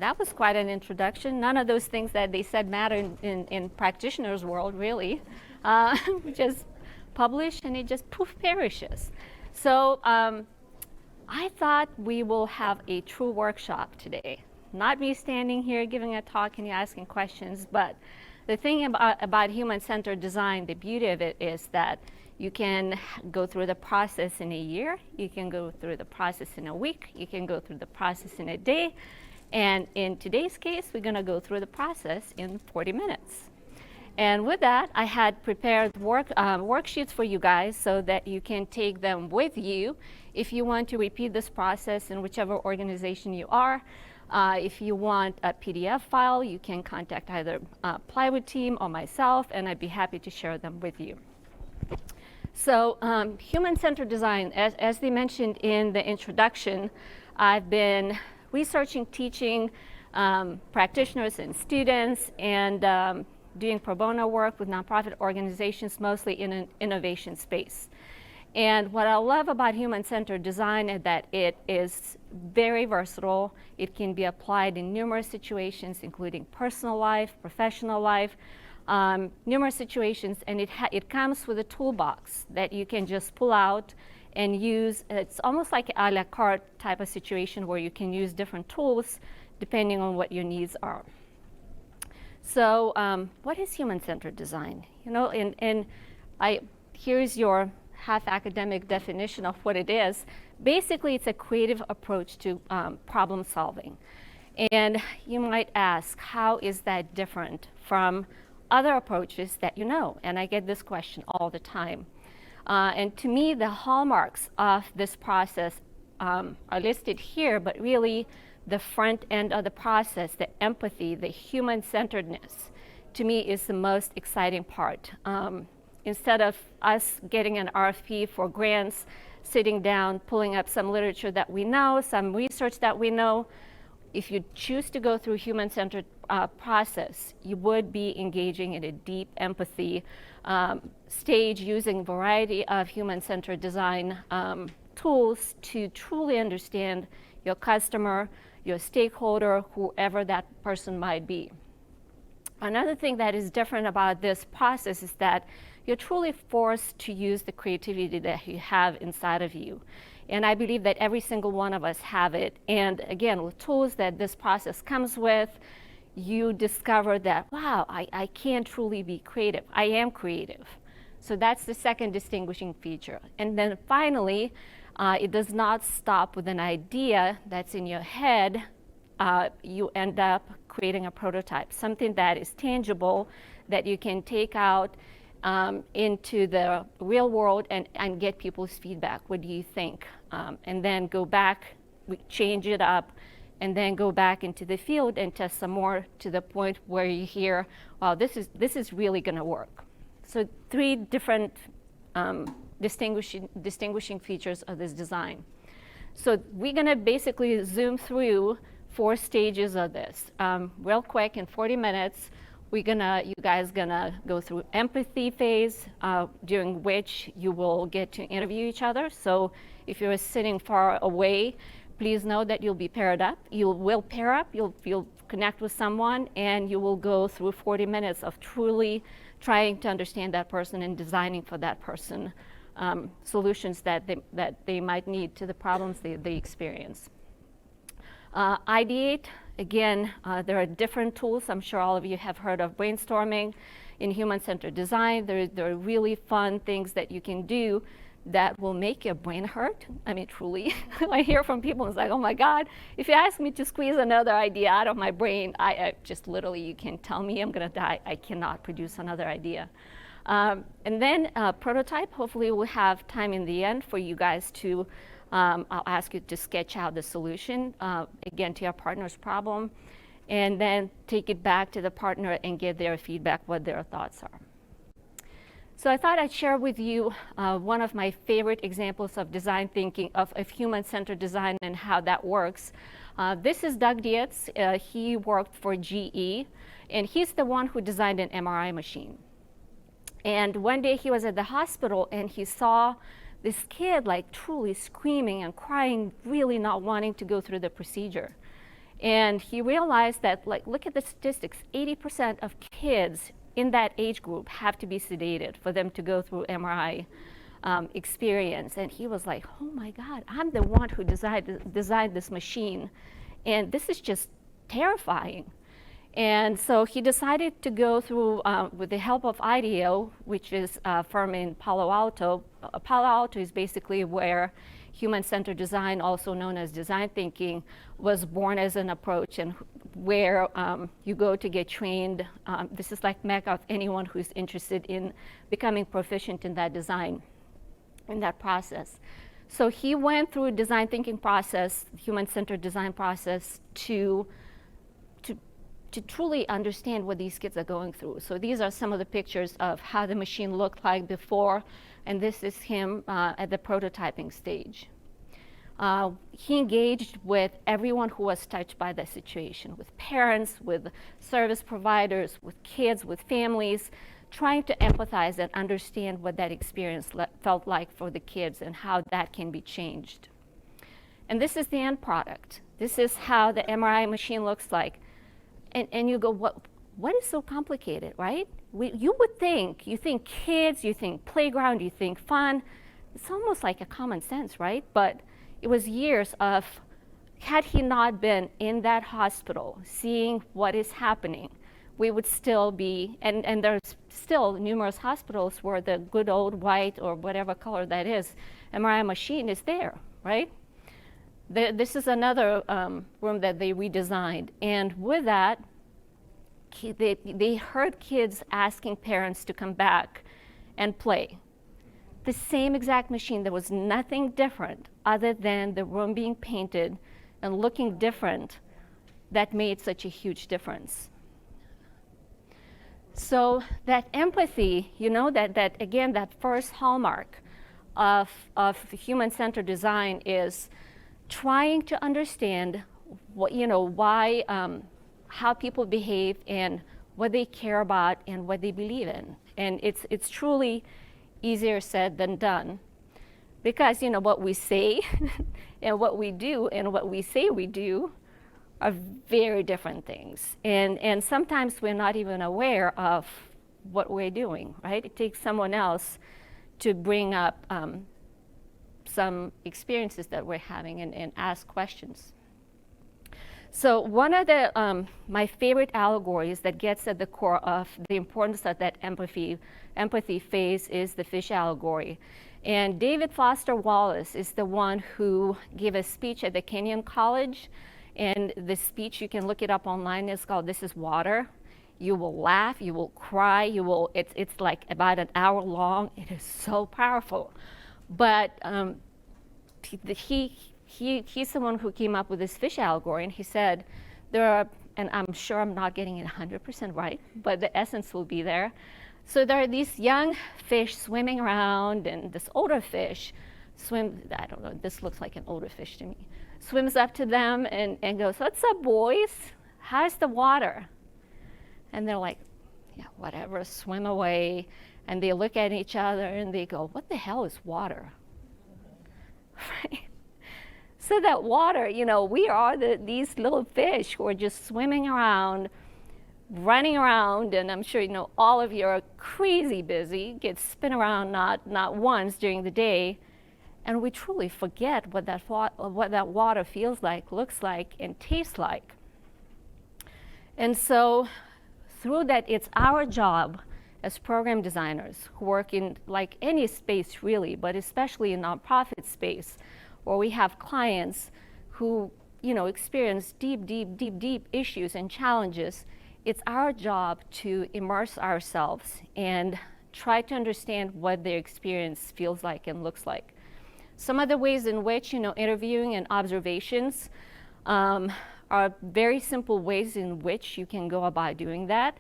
that was quite an introduction. None of those things that they said matter in practitioners' world, really. We just publish and it just poof perishes. So I thought we will have a true workshop today. Not me standing here giving a talk and you asking questions, but the thing about human-centered design, the beauty of it is that you can go through the process in a year, you can go through the process in a week, you can go through the process in a day, and in today's case, we're gonna go through the process in 40 minutes. And with that, I had prepared worksheets for you guys so that you can take them with you if you want to repeat this process in whichever organization you are. If you want a PDF file, you can contact either Plywood team or myself, and I'd be happy to share them with you. So human-centered design, as they mentioned in the introduction, I've been researching, teaching practitioners and students, and doing pro bono work with nonprofit organizations, mostly in an innovation space. And what I love about human-centered design is that it is very versatile. It can be applied in numerous situations, including personal life, professional life, numerous situations, and it comes with a toolbox that you can just pull out and use. It's almost like a la carte type of situation where you can use different tools depending on what your needs are. So what is human-centered design? You know, here's your half academic definition of what it is. Basically, it's a creative approach to problem solving. And you might ask, how is that different from other approaches that you know? And I get this question all the time. And to me, the hallmarks of this process are listed here, but really the front end of the process, the empathy, the human-centeredness, to me is the most exciting part. Instead of us getting an RFP for grants, sitting down, pulling up some literature that we know, some research that we know, if you choose to go through human-centered process, you would be engaging in a deep empathy stage using a variety of human-centered design tools to truly understand your customer, your stakeholder, whoever that person might be. Another thing that is different about this process is that you're truly forced to use the creativity that you have inside of you. And I believe that every single one of us have it. And again, with tools that this process comes with, you discover that, wow, I can truly be creative. I am creative. So that's the second distinguishing feature. And then finally, it does not stop with an idea that's in your head. You end up creating a prototype, something that is tangible, that you can take out into the real world and get people's feedback. What do you think? And then go back, change it up, and then go back into the field and test some more to the point where you hear, wow, this is really going to work. So 3 different distinguishing features of this design. So we're going to basically zoom through 4 stages of this. Real quick, in 40 minutes, you guys gonna go through empathy phase, during which you will get to interview each other. So if you're sitting far away, please know that you'll be paired up. You will pair up, you'll connect with someone, and you will go through 40 minutes of truly trying to understand that person and designing for that person solutions that they might need to the problems they experience. Ideate, again, there are different tools. I'm sure all of you have heard of brainstorming in human-centered design. There are really fun things that you can do that will make your brain hurt. I mean, truly. I hear from people, it's like, oh my God, if you ask me to squeeze another idea out of my brain, I just literally, you can tell me I'm gonna die. I cannot produce another idea. And then prototype, hopefully we'll have time in the end for you guys to I'll ask you to sketch out the solution, again, to your partner's problem, and then take it back to the partner and get their feedback, what their thoughts are. So I thought I'd share with you one of my favorite examples of design thinking, of human-centered design and how that works. This is Doug Dietz. He worked for GE, and he's the one who designed an MRI machine. And one day he was at the hospital, and he saw this kid like truly screaming and crying, really not wanting to go through the procedure. And he realized that, like, look at the statistics, 80% of kids in that age group have to be sedated for them to go through MRI experience. And he was like, oh my God, I'm the one who designed this machine. And this is just terrifying. And so he decided to go through, with the help of IDEO, which is a firm in Palo Alto. Palo Alto is basically where human-centered design, also known as design thinking, was born as an approach, and where you go to get trained. This is like mecca of anyone who's interested in becoming proficient in that design, in that process. So he went through a design thinking process, human-centered design process, to truly understand what these kids are going through. So these are some of the pictures of how the machine looked like before, and this is him at the prototyping stage. He engaged with everyone who was touched by the situation, with parents, with service providers, with kids, with families, trying to empathize and understand what that experience felt like for the kids and how that can be changed. And this is the end product. This is how the MRI machine looks like. And you go, what is so complicated, right? You would think, you think kids, you think playground, you think fun. It's almost like a common sense, right? But it was years of, had he not been in that hospital, seeing what is happening, we would still be, and there's still numerous hospitals where the good old white or whatever color that is, MRI machine is there, right? This is another room that they redesigned. And with that, they heard kids asking parents to come back and play. The same exact machine. There was nothing different other than the room being painted and looking different that made such a huge difference. So that empathy, you know, that again, that first hallmark of human-centered design is trying to understand what, you know, why, how people behave and what they care about and what they believe in. And it's truly easier said than done, because, you know, what we say and what we do and what we say we do are very different things. And sometimes we're not even aware of what we're doing, right? It takes someone else to bring up some experiences that we're having and ask questions. So one of the my favorite allegories that gets at the core of the importance of that empathy phase is the fish allegory. And David Foster Wallace is the one who gave a speech at the Kenyon College. And the speech, you can look it up online, is called "This is Water." You will laugh, you will cry, it's like about an hour long. It is so powerful. But he's the one who came up with this fish allegory, and he said there are, and I'm sure I'm not getting it 100% right, but the essence will be there. So there are these young fish swimming around, and this older fish I don't know, this looks like an older fish to me, swims up to them and goes, "What's up, boys? How's the water?" And they're like, "Yeah, whatever," swim away. And they look at each other and they go, "What the hell is water?" Right? So that water, you know, we are these little fish who are just swimming around, running around, and I'm sure, you know, all of you are crazy busy, get spin around not once during the day, and we truly forget what that water feels like, looks like, and tastes like. And so through that, it's our job as program designers who work in like any space really, but especially in nonprofit space, where we have clients who, you know, experience deep issues and challenges. It's our job to immerse ourselves and try to understand what their experience feels like and looks like. Some of the ways in which, you know, interviewing and observations are very simple ways in which you can go about doing that.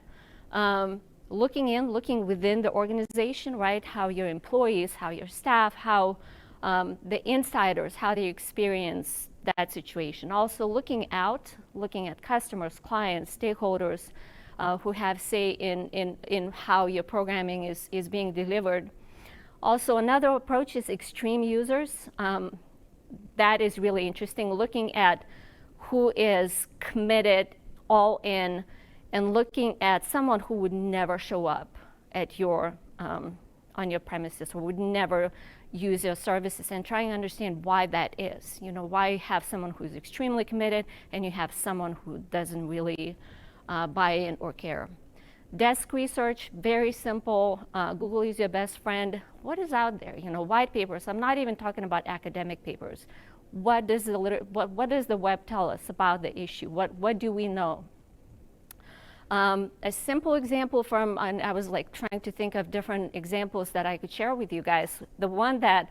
Looking within the organization, right? How your employees, how your staff, how the insiders, how they experience that situation. Also looking at customers, clients, stakeholders who have say in how your programming is being delivered. Also, another approach is extreme users. That is really interesting, looking at who is committed, all in, and looking at someone who would never show up at your on your premises or would never use your services, and trying to understand why that is. You know, why you have someone who's extremely committed and you have someone who doesn't really buy in or care. Desk research, very simple. Google is your best friend. What is out there? You know, white papers. I'm not even talking about academic papers. What does the web tell us about the issue? What do we know? A simple example from, and I was like trying to think of different examples that I could share with you guys. The one that,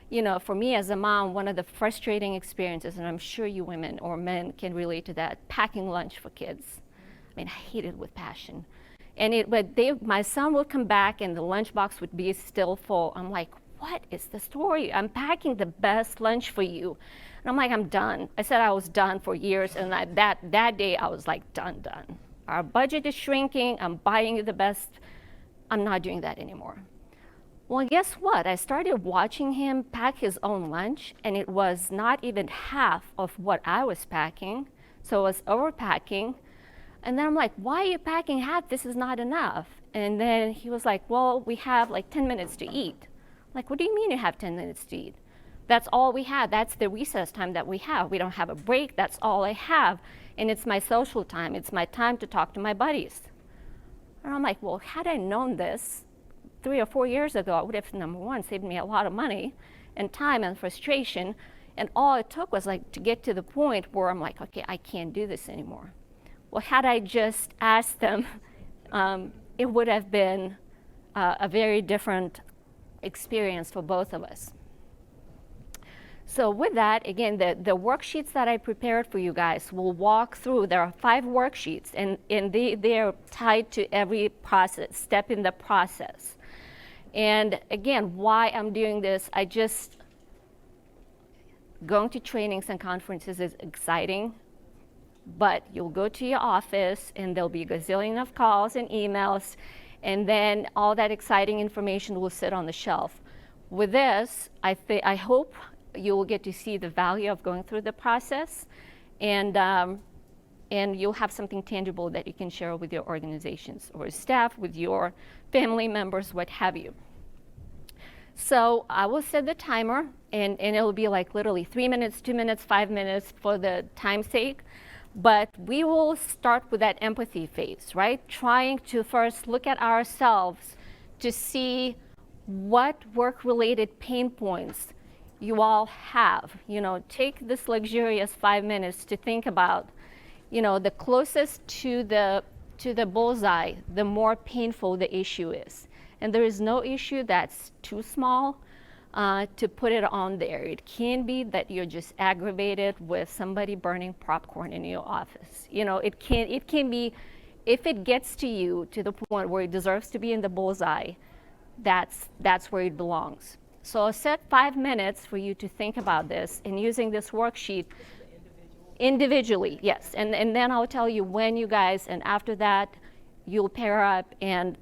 you know, for me as a mom, one of the frustrating experiences, and I'm sure you women or men can relate to that, packing lunch for kids. I mean, I hate it with passion. And my son would come back and the lunchbox would be still full. I'm like, what is the story? I'm packing the best lunch for you. And I'm like, I'm done. I said I was done for years, and that day I was like, done. Our budget is shrinking. I'm buying you the best. I'm not doing that anymore. Well, guess what? I started watching him pack his own lunch, and it was not even half of what I was packing. So it was overpacking. And then I'm like, why are you packing half? This is not enough. And then he was like, well, we have like 10 minutes to eat. I'm like, what do you mean you have 10 minutes to eat? That's all we have. That's the recess time that we have. We don't have a break. That's all I have. And it's my social time. It's my time to talk to my buddies. And I'm like, well, had I known this 3 or 4 years ago, I would have, number one, saved me a lot of money and time and frustration. And all it took was like to get to the point where I'm like, okay, I can't do this anymore. Well, had I just asked them, it would have been a very different experience for both of us. So with that, again, the worksheets that I prepared for you guys will walk through. There are 5 worksheets, and they are tied to every process, step in the process. And again, why I'm doing this, going to trainings and conferences is exciting, but you'll go to your office and there'll be a gazillion of calls and emails, and then all that exciting information will sit on the shelf. With this, I hope you will get to see the value of going through the process, and you'll have something tangible that you can share with your organizations or staff, with your family members, what have you. So I will set the timer, and it'll be like literally 3 minutes, 2 minutes, 5 minutes for the time's sake. But we will start with that empathy phase, right? Trying to first look at ourselves to see what work-related pain points you all have. You know, take this luxurious 5 minutes to think about, you know, the closest to the bullseye, the more painful the issue is. And there is no issue that's too small to put it on there. It can be that you're just aggravated with somebody burning popcorn in your office. You know, it can be, if it gets to you to the point where it deserves to be in the bullseye, that's where it belongs. So I'll set 5 minutes for you to think about this, and using this worksheet individually, yes. And then I'll tell you when you guys, and after that, you'll pair up, and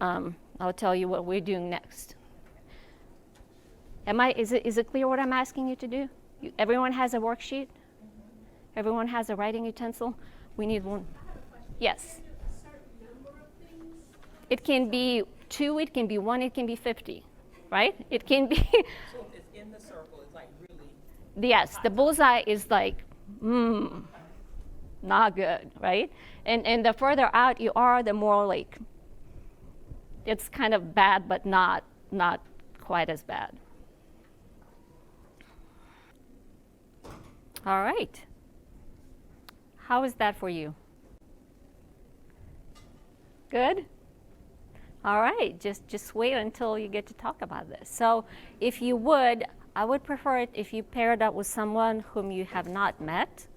I'll tell you what we're doing next. Is it clear what I'm asking you to do? Everyone has a worksheet? Everyone has a writing utensil? We need one. Yes. It can be 2, it can be 1, it can be 50, right? It can be. So it's in the circle, it's like really. Yes, the bullseye is like, not good, right? And the further out you are, the more like, it's kind of bad, but not quite as bad. All right. How is that for you? Good? All right, just wait until you get to talk about this. So if you would, I would prefer it if you paired up with someone whom you have not met,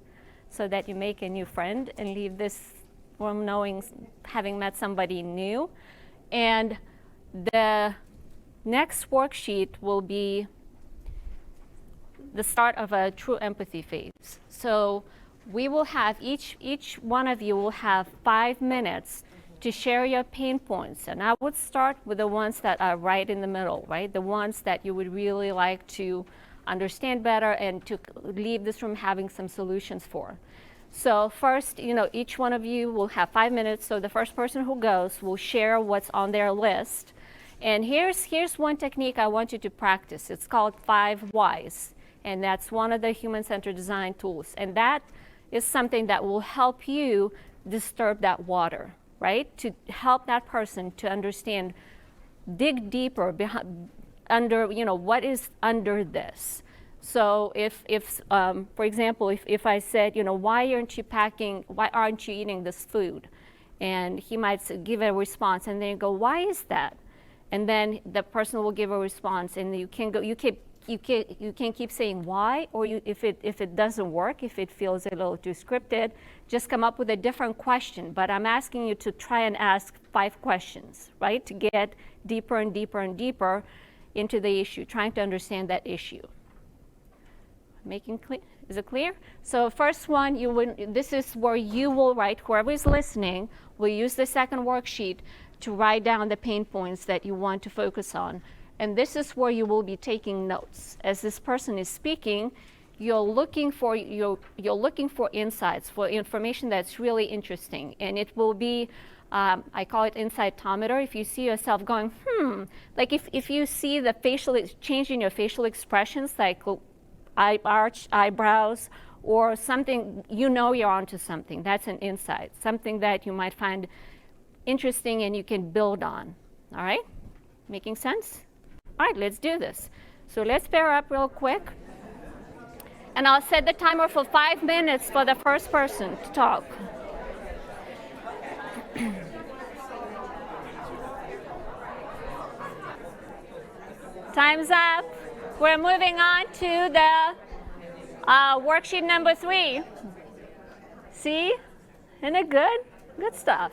so that you make a new friend and leave this room having met somebody new. And the next worksheet will be the start of a true empathy phase. So we will have, each one of you will have 5 minutes to share your pain points. And I would start with the ones that are right in the middle, right? The ones that you would really like to understand better and to leave this room having some solutions for. So first, each one of you will have 5 minutes. So the first person who goes will share what's on their list. And here's one technique I want you to practice. It's called 5 whys. And that's one of the human-centered design tools. And that is something that will help you disturb that water, right? To help that person to understand, dig deeper under, what is under this. So if for example, if I said, why aren't you eating this food? And he might give a response, and then you go, why is that? And then the person will give a response, and you can keep saying why, or if it doesn't work, if it feels a little too scripted, just come up with a different question. But I'm asking you to try and ask 5 questions, right? To get deeper and deeper and deeper into the issue, trying to understand that issue. Making clear? Is it clear? So first one, this is where you will write, whoever is listening will use the second worksheet to write down the pain points that you want to focus on. And this is where you will be taking notes. As this person is speaking, you're looking for insights, for information that's really interesting. And it will be, I call it insightometer. If you see yourself going, like if you see the change in your facial expressions, like arched eyebrows or something, you're onto something. That's an insight, something that you might find interesting and you can build on. All right? Making sense? All right, let's do this. So let's pair up real quick. And I'll set the timer for 5 minutes for the first person to talk. Time's up. We're moving on to the worksheet number 3. See? Isn't it good? Good stuff.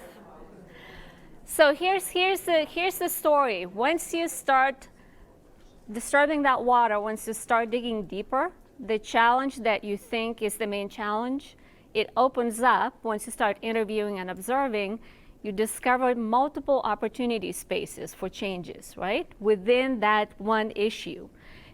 So here's the story. Once you start disturbing that water, once you start digging deeper, the challenge that you think is the main challenge, it opens up. Once you start interviewing and observing, you discover multiple opportunity spaces for changes, right? Within that one issue.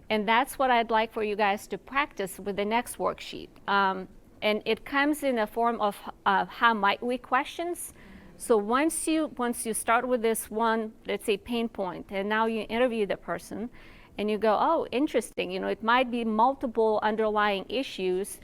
And that's what I'd like for you guys to practice with the next worksheet. And it comes in a form of how might we questions. So once you start with this one, let's say pain point, and now you interview the person, and you go, oh, interesting, it might be multiple underlying issues,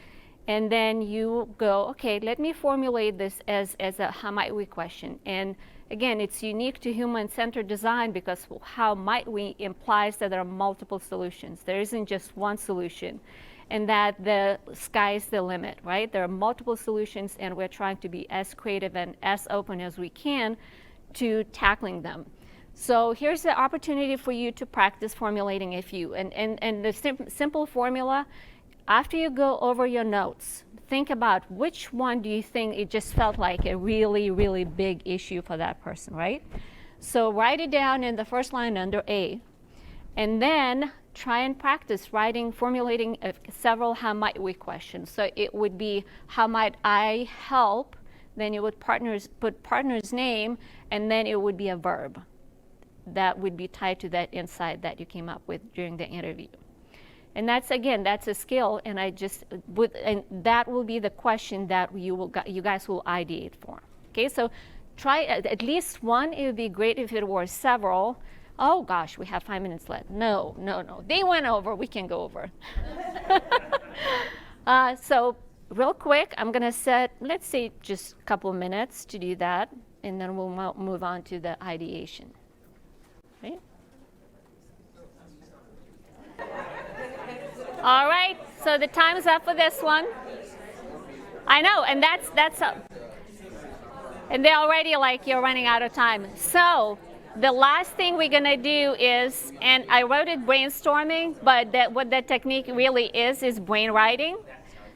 and then you go, okay, let me formulate this as a how might we question. And again, it's unique to human-centered design because how might we implies that there are multiple solutions. There isn't just one solution, and that the sky's the limit, right? There are multiple solutions, and we're trying to be as creative and as open as we can to tackling them. So here's the opportunity for you to practice formulating a few. And the simple formula, after you go over your notes, think about which one do you think it just felt like a really, really big issue for that person, right? So write it down in the first line under A. And then try and practice formulating several how might we questions. So it would be, how might I help? Then you would put partner's name, and then it would be a verb that would be tied to that insight that you came up with during the interview. And that's a skill, and and that will be the question that you guys will ideate for. Okay, so try at least one. It would be great if it were several. Oh gosh, we have 5 minutes left. No. They went over, we can go over. So real quick, I'm gonna set, let's say just a couple of minutes to do that, and then we'll move on to the ideation. Right? All right, so the time's up for this one. I know, and that's and they're already like, you're running out of time. So the last thing we're gonna do is, and I wrote it brainstorming, but what that technique really is brainwriting,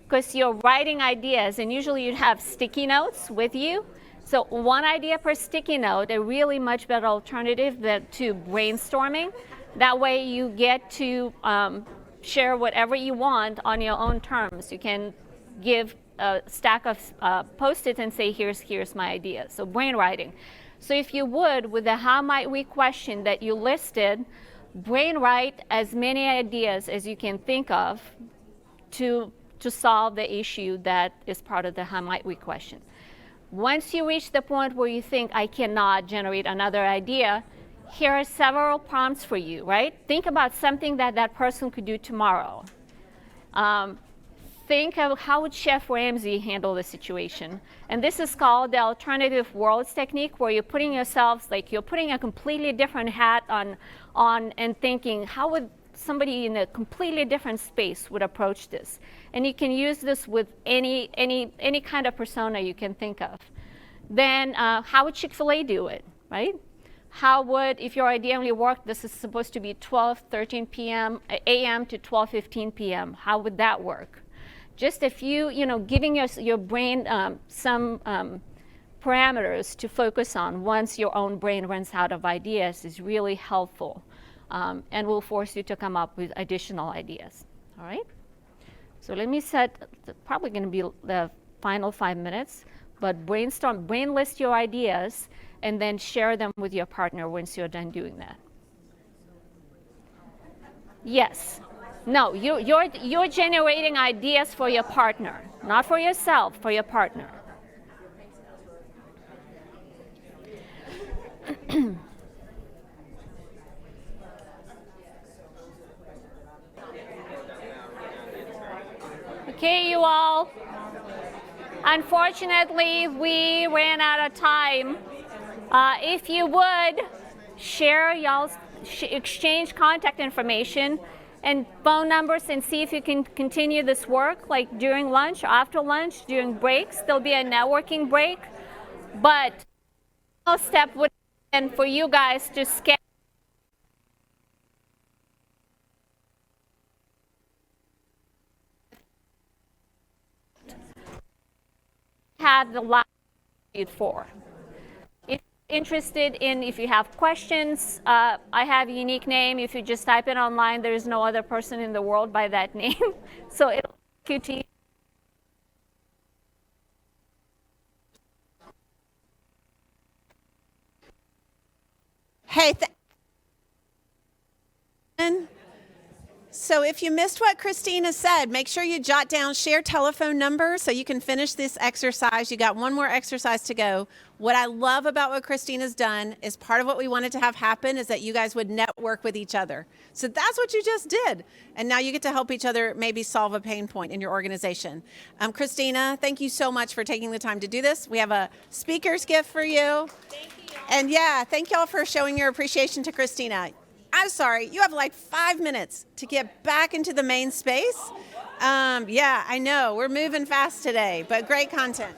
because you're writing ideas, and usually you'd have sticky notes with you. So one idea per sticky note, a really much better alternative to brainstorming. That way you get to share whatever you want on your own terms. You can give a stack of Post-its and say, here's my idea. So brainwriting. So if you would, with the how might we question that you listed, brainwrite as many ideas as you can think of to to solve the issue that is part of the how might we question. Once you reach the point where you think, I cannot generate another idea, here are several prompts for you, right? Think about something that that person could do tomorrow. Think of how would Chef Ramsay handle the situation. And this is called the alternative worlds technique, where you're putting yourselves, like you're putting a completely different hat on and thinking, how would somebody in a completely different space would approach this? And you can use this with any kind of persona you can think of. Then how would Chick-fil-A do it, right? How would, if your idea only worked, this is supposed to be 12:13 p.m. a.m. to 12:15 p.m. How would that work? Just a few, giving your brain some parameters to focus on once your own brain runs out of ideas is really helpful, and will force you to come up with additional ideas. All right? So let me set, probably going to be the final 5 minutes, but brain list your ideas, and then share them with your partner once you're done doing that. Yes. No, you're generating ideas for your partner, not for yourself, for your partner. Okay, you all. Unfortunately, we ran out of time. If you would, share y'all's, exchange contact information and phone numbers, and see if you can continue this work, like during lunch, after lunch, during breaks. There'll be a networking break. But the first step would be for you guys to schedule had the last for. If you're interested in, if you have questions, I have a unique name. If you just type it online, there is no other person in the world by that name. So it'll take you to Hey, so if you missed what Kristina said, make sure you jot down, share telephone numbers so you can finish this exercise. You got one more exercise to go. What I love about what Kristina's done is part of what we wanted to have happen is that you guys would network with each other. So that's what you just did. And now you get to help each other maybe solve a pain point in your organization. Kristina, thank you so much for taking the time to do this. We have a speaker's gift for you. Thank you. And yeah, thank y'all for showing your appreciation to Kristina. I'm sorry, you have like 5 minutes to get back into the main space. Yeah, I know, we're moving fast today, but great content.